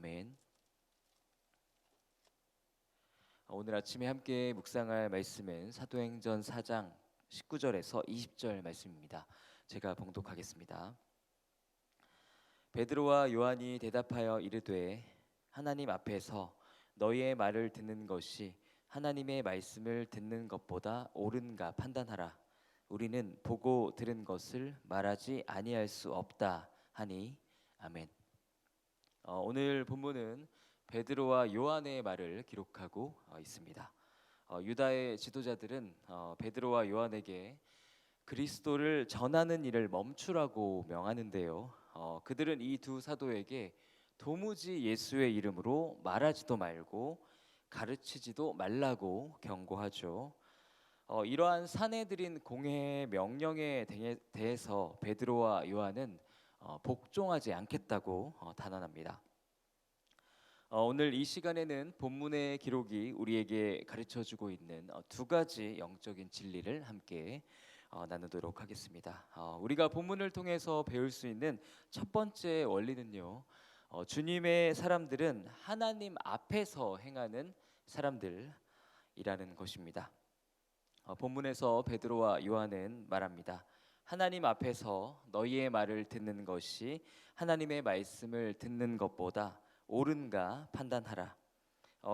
아멘. 오늘 아침에 함께 묵상할 말씀은 사도행전 4장 19절에서 20절 말씀입니다. 제가 봉독하겠습니다. 베드로와 요한이 대답하여 이르되 하나님 앞에서 너희의 말을 듣는 것이 하나님의 말씀을 듣는 것보다 옳은가 판단하라. 우리는 보고 들은 것을 말하지 아니할 수 없다 하니 아멘. 오늘 본문은 베드로와 요한의 말을 기록하고 있습니다. 유다의 지도자들은 베드로와 요한에게 그리스도를 전하는 일을 멈추라고 명하는데요. 그들은 이 두 사도에게 도무지 예수의 이름으로 말하지도 말고 가르치지도 말라고 경고하죠. 이러한 사내들인 공회의 명령에 대해서 베드로와 요한은 복종하지 않겠다고 단언합니다. 오늘 이 시간에는 본문의 기록이 우리에게 가르쳐주고 있는 두 가지 영적인 진리를 함께 나누도록 하겠습니다. 우리가 본문을 통해서 배울 수 있는 첫 번째 원리는요, 주님의 사람들은 하나님 앞에서 행하는 사람들이라는 것입니다. 본문에서 베드로와 요한은 말합니다. 하나님 앞에서 너희의 말을 듣는 것이 하나님의 말씀을 듣는 것보다 옳은가 판단하라.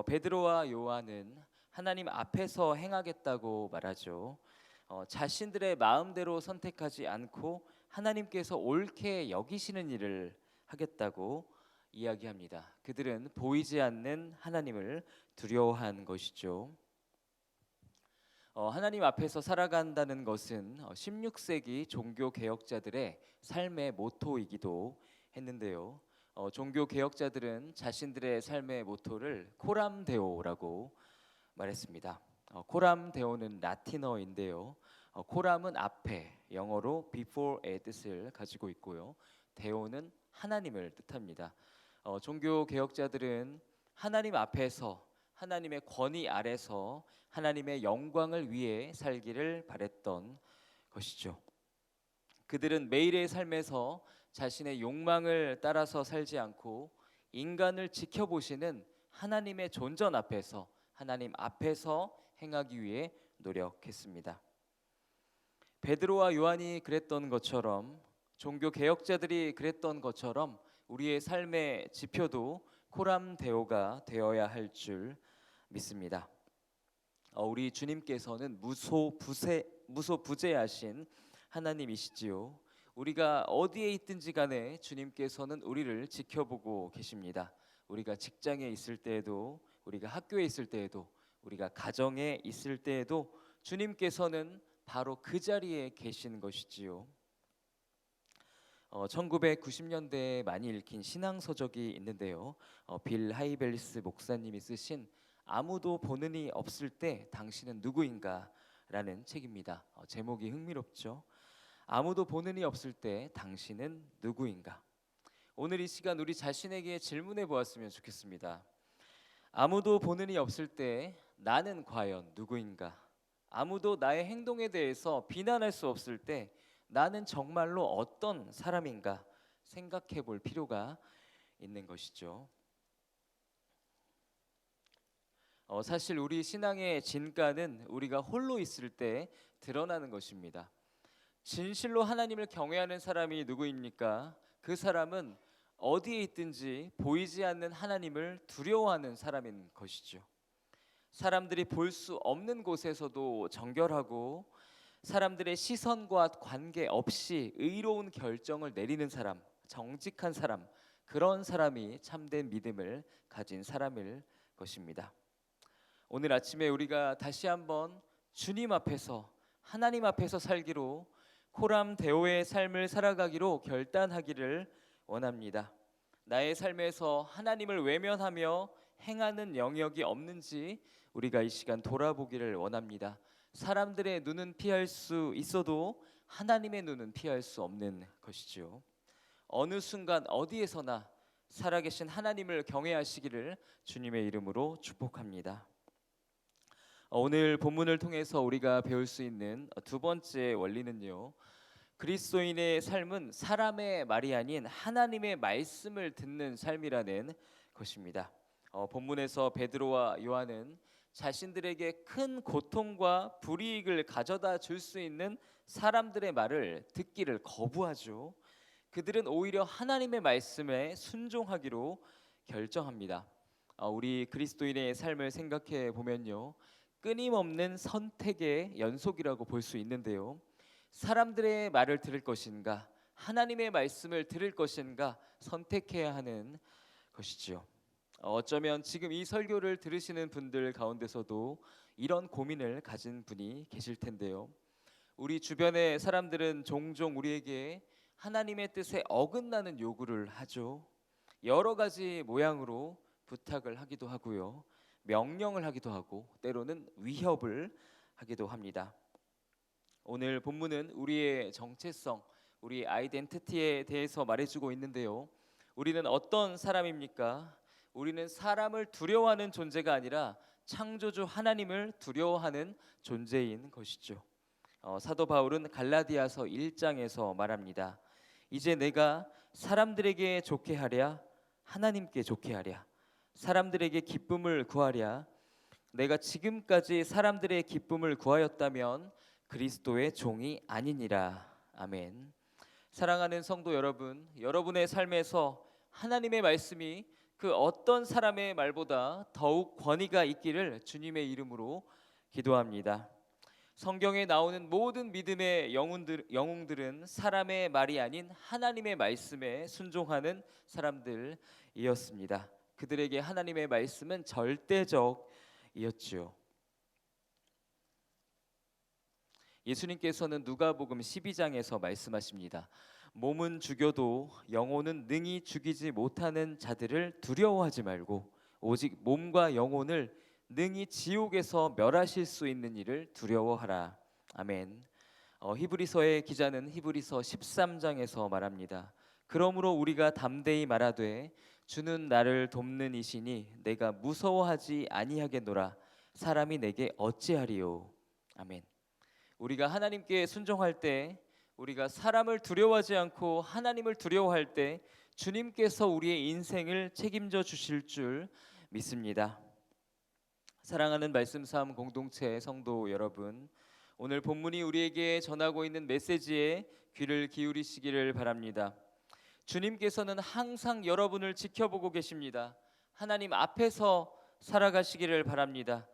베드로와 요한은 하나님 앞에서 행하겠다고 말하죠. 자신들의 마음대로 선택하지 않고 하나님께서 옳게 여기시는 일을 하겠다고 이야기합니다. 그들은 보이지 않는 하나님을 두려워한 것이죠. 하나님 앞에서 살아간다는 것은 16세기 종교 개혁자들의 삶의 모토이기도 했는데요. 종교 개혁자들은 자신들의 삶의 모토를 코람 데오라고 말했습니다. 코람 데오는 라틴어인데요. 코람은 앞에, 영어로 before의 뜻을 가지고 있고요. 데오는 하나님을 뜻합니다. 종교 개혁자들은 하나님 앞에서 하나님의 권위 아래서 하나님의 영광을 위해 살기를 바랬던 것이죠. 그들은 매일의 삶에서 자신의 욕망을 따라서 살지 않고 인간을 지켜보시는 하나님의 존전 앞에서 하나님 앞에서 행하기 위해 노력했습니다. 베드로와 요한이 그랬던 것처럼 종교 개혁자들이 그랬던 것처럼 우리의 삶의 지표도 코람 데오가 되어야 할 줄 믿습니다. 우리 주님께서는 무소부재하신 하나님이시지요. 우리가 어디에 있든지 간에 주님께서는 우리를 지켜보고 계십니다. 우리가 직장에 있을 때에도, 우리가 학교에 있을 때에도, 우리가 가정에 있을 때에도 주님께서는 바로 그 자리에 계신 것이지요. 1990년대에 많이 읽힌 신앙서적이 있는데요. 빌 하이벨리스 목사님이 쓰신 아무도 보는 이 없을 때 당신은 누구인가 라는 책입니다. 제목이 흥미롭죠. 아무도 보는 이 없을 때 당신은 누구인가. 오늘 이 시간 우리 자신에게 질문해 보았으면 좋겠습니다. 아무도 보는 이 없을 때 나는 과연 누구인가? 아무도 나의 행동에 대해서 비난할 수 없을 때 나는 정말로 어떤 사람인가 생각해 볼 필요가 있는 것이죠. 사실 우리 신앙의 진가는 우리가 홀로 있을 때 드러나는 것입니다. 진실로 하나님을 경외하는 사람이 누구입니까? 그 사람은 어디에 있든지 보이지 않는 하나님을 두려워하는 사람인 것이죠. 사람들이 볼 수 없는 곳에서도 정결하고 사람들의 시선과 관계없이 의로운 결정을 내리는 사람, 정직한 사람, 그런 사람이 참된 믿음을 가진 사람일 것입니다. 오늘 아침에 우리가 다시 한번 주님 앞에서, 하나님 앞에서 살기로, 코람 데오의 삶을 살아가기로 결단하기를 원합니다. 나의 삶에서 하나님을 외면하며 행하는 영역이 없는지 우리가 이 시간 돌아보기를 원합니다. 사람들의 눈은 피할 수 있어도 하나님의 눈은 피할 수 없는 것이죠. 어느 순간 어디에서나 살아계신 하나님을 경외하시기를 주님의 이름으로 축복합니다. 오늘 본문을 통해서 우리가 배울 수 있는 두 번째 원리는요, 그리스도인의 삶은 사람의 말이 아닌 하나님의 말씀을 듣는 삶이라는 것입니다. 본문에서 베드로와 요한은 자신들에게 큰 고통과 불이익을 가져다 줄 수 있는 사람들의 말을 듣기를 거부하죠. 그들은 오히려 하나님의 말씀에 순종하기로 결정합니다. 우리 그리스도인의 삶을 생각해 보면요, 끊임없는 선택의 연속이라고 볼 수 있는데요. 사람들의 말을 들을 것인가, 하나님의 말씀을 들을 것인가 선택해야 하는 것이지요. 어쩌면 지금 이 설교를 들으시는 분들 가운데서도 이런 고민을 가진 분이 계실 텐데요. 우리 주변의 사람들은 종종 우리에게 하나님의 뜻에 어긋나는 요구를 하죠. 여러 가지 모양으로 부탁을 하기도 하고요, 명령을 하기도 하고 때로는 위협을 하기도 합니다. 오늘 본문은 우리의 정체성, 우리 아이덴티티에 대해서 말해주고 있는데요. 우리는 어떤 사람입니까? 우리는 사람을 두려워하는 존재가 아니라 창조주 하나님을 두려워하는 존재인 것이죠. 사도 바울은 갈라디아서 1장에서 말합니다. 이제 내가 사람들에게 좋게 하랴 하나님께 좋게 하랴, 사람들에게 기쁨을 구하랴. 내가 지금까지 사람들의 기쁨을 구하였다면 그리스도의 종이 아니니라. 아멘. 사랑하는 성도 여러분, 여러분의 삶에서 하나님의 말씀이 그 어떤 사람의 말보다 더욱 권위가 있기를 주님의 이름으로 기도합니다. 성경에 나오는 모든 믿음의 영웅들은 사람의 말이 아닌 하나님의 말씀에 순종하는 사람들이었습니다. 그들에게 하나님의 말씀은 절대적이었지요. 예수님께서는 누가복음 12장에서 말씀하십니다. 몸은 죽여도 영혼은 능히 죽이지 못하는 자들을 두려워하지 말고 오직 몸과 영혼을 능히 지옥에서 멸하실 수 있는 이를 두려워하라. 아멘. 히브리서의 기자는 히브리서 13장에서 말합니다. 그러므로 우리가 담대히 말하되 주는 나를 돕는 이시니 내가 무서워하지 아니하겠노라. 사람이 내게 어찌하리요. 아멘. 우리가 하나님께 순종할 때, 우리가 사람을 두려워하지 않고 하나님을 두려워할 때 주님께서 우리의 인생을 책임져 주실 줄 믿습니다. 사랑하는 말씀 삶 공동체 성도 여러분, 오늘 본문이 우리에게 전하고 있는 메시지에 귀를 기울이시기를 바랍니다. 주님께서는 항상 여러분을 지켜보고 계십니다. 하나님 앞에서 살아가시기를 바랍니다.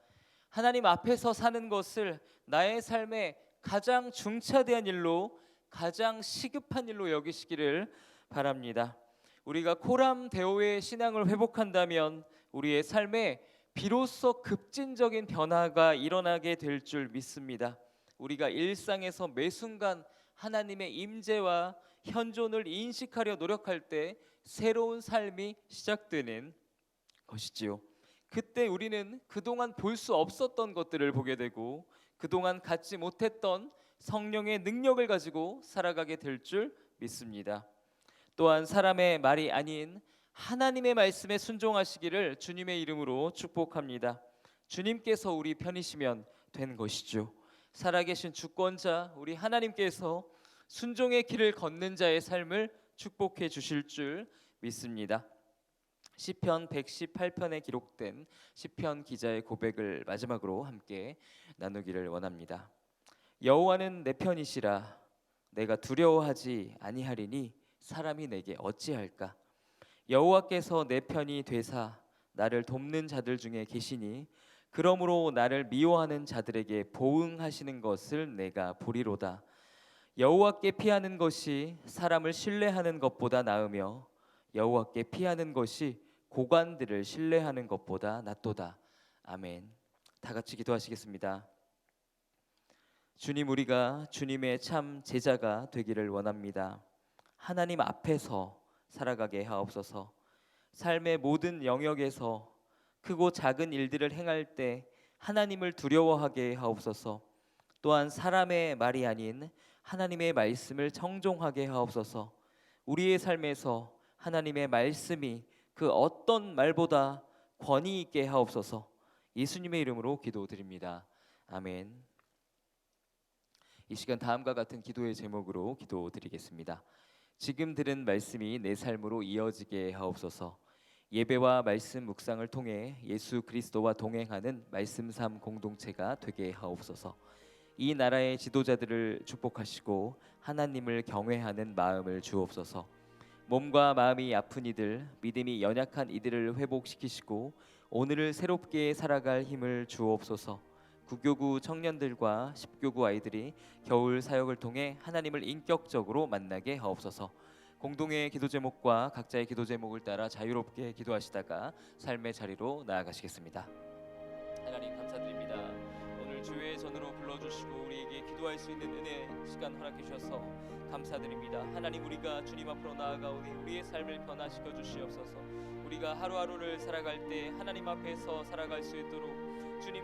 하나님 앞에서 사는 것을 나의 삶에 가장 중차대한 일로, 가장 시급한 일로 여기시기를 바랍니다. 우리가 코람데오의 신앙을 회복한다면 우리의 삶에 비로소 급진적인 변화가 일어나게 될 줄 믿습니다. 우리가 일상에서 매 순간 하나님의 임재와 현존을 인식하려 노력할 때 새로운 삶이 시작되는 것이지요. 그때 우리는 그동안 볼 수 없었던 것들을 보게 되고 그동안 갖지 못했던 성령의 능력을 가지고 살아가게 될 줄 믿습니다. 또한 사람의 말이 아닌 하나님의 말씀에 순종하시기를 주님의 이름으로 축복합니다. 주님께서 우리 편이시면 된 것이죠. 살아계신 주권자 우리 하나님께서 순종의 길을 걷는 자의 삶을 축복해 주실 줄 믿습니다. 시편 118편에 기록된 시편 기자의 고백을 마지막으로 함께 나누기를 원합니다. 여호와는 내 편이시라. 내가 두려워하지 아니하리니 사람이 내게 어찌할까. 여호와께서 내 편이 되사 나를 돕는 자들 중에 계시니 그러므로 나를 미워하는 자들에게 보응하시는 것을 내가 보리로다. 여호와께 피하는 것이 사람을 신뢰하는 것보다 나으며 여호와께 피하는 것이 고관들을 신뢰하는 것보다 낫도다. 아멘. 다 같이 기도하시겠습니다. 주님, 우리가 주님의 참 제자가 되기를 원합니다. 하나님 앞에서 살아가게 하옵소서. 삶의 모든 영역에서 크고 작은 일들을 행할 때 하나님을 두려워하게 하옵소서. 또한 사람의 말이 아닌 하나님의 말씀을 청종하게 하옵소서. 우리의 삶에서 하나님의 말씀이 그 어떤 말보다 권위 있게 하옵소서. 예수님의 이름으로 기도드립니다. 아멘. 이 시간 다음과 같은 기도의 제목으로 기도드리겠습니다. 지금 들은 말씀이 내 삶으로 이어지게 하옵소서. 예배와 말씀 묵상을 통해 예수 그리스도와 동행하는 말씀 삶 공동체가 되게 하옵소서. 이 나라의 지도자들을 축복하시고 하나님을 경외하는 마음을 주옵소서. 몸과 마음이 아픈 이들, 믿음이 연약한 이들을 회복시키시고 오늘을 새롭게 살아갈 힘을 주옵소서. 구교구 청년들과 십교구 아이들이 겨울 사역을 통해 하나님을 인격적으로 만나게 하옵소서. 공동의 기도 제목과 각자의 기도 제목을 따라 자유롭게 기도하시다가 삶의 자리로 나아가시겠습니다. 하나님 감사드립니다. 오늘 주의 전으로 불러주시고 우리에게 기도할 수 있는 은혜 시간 허락해 주셔서 감사드립니다. 하나님, 우리가 주님 앞으로 나아가오니 우리의 삶을 변화시켜 주시옵소서. 우리가 하루하루를 살아갈 때 하나님 앞에서 살아갈 수 있도록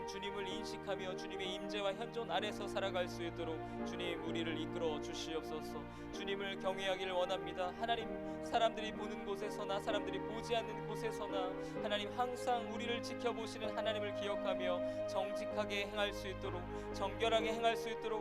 주님을 인식하며 주님의 임재와 현존 안에서 살아갈 수 있도록 주님 우리를 이끌어 주시옵소서. 주님을 경외하기를 원합니다. 하나님, 사람들이 보는 곳에서나 사람들이 보지 않는 곳에서나 하나님 항상 우리를 지켜보시는 하나님을 기억하며 정직하게 행할 수 있도록, 정결하게 행할 수 있도록